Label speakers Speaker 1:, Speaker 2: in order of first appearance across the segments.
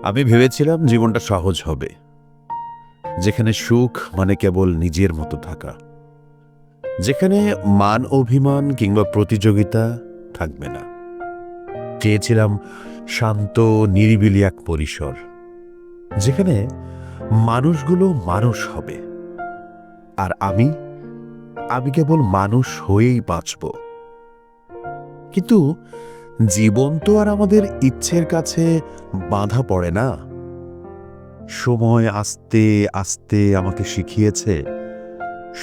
Speaker 1: আমি ভেবেছিলাম জীবনটা সহজ হবে, যেখানে সুখ মানে কেবল নিজের মতো থাকা, যেখানে মান অভিমান কিংবা প্রতিযোগিতা থাকবে না। চেয়েছিলাম শান্ত নিরিবিলি এক পরিসর, যেখানে মানুষগুলো মানুষ হবে, আর আমি আমি কেবল মানুষ হয়েই বাঁচব। কিন্তু জীবন তো আর আমাদের ইচ্ছের কাছে বাঁধা পড়ে না। সময় আস্তে আস্তে আমাকে শিখিয়েছে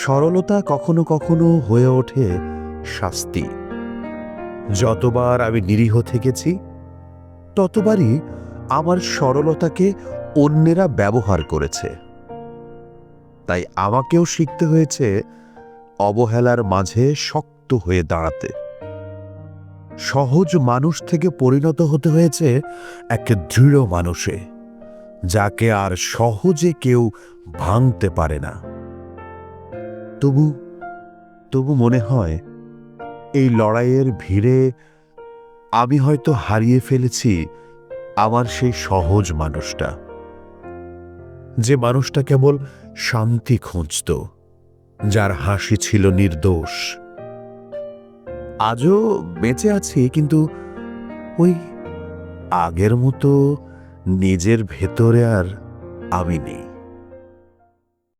Speaker 1: সরলতা কখনো কখনো হয়ে ওঠে শাস্তি। যতবার আমি নিরীহ থেকেছি, ততবারই আমার সরলতাকে অন্যেরা ব্যবহার করেছে। তাই আমাকেও শিখতে হয়েছে অবহেলার মাঝে শক্ত হয়ে দাঁড়াতে। সহজ মানুষ থেকে পরিণত হতে হয়েছে এক দৃঢ় মানুষে, যাকে আর সহজে কেউ ভাঙতে পারে না। তবু তবু মনে হয় এই লড়াইয়ের ভিড়ে আমি হয়তো হারিয়ে ফেলেছি আমার সেই সহজ মানুষটা, যে মানুষটা কেবল শান্তি খুঁজত, যার হাসি ছিল নির্দোষ। আজও বেঁচে আছি, কিন্তু ওই আগের মতো নিজের ভেতরে আর আমি নেই।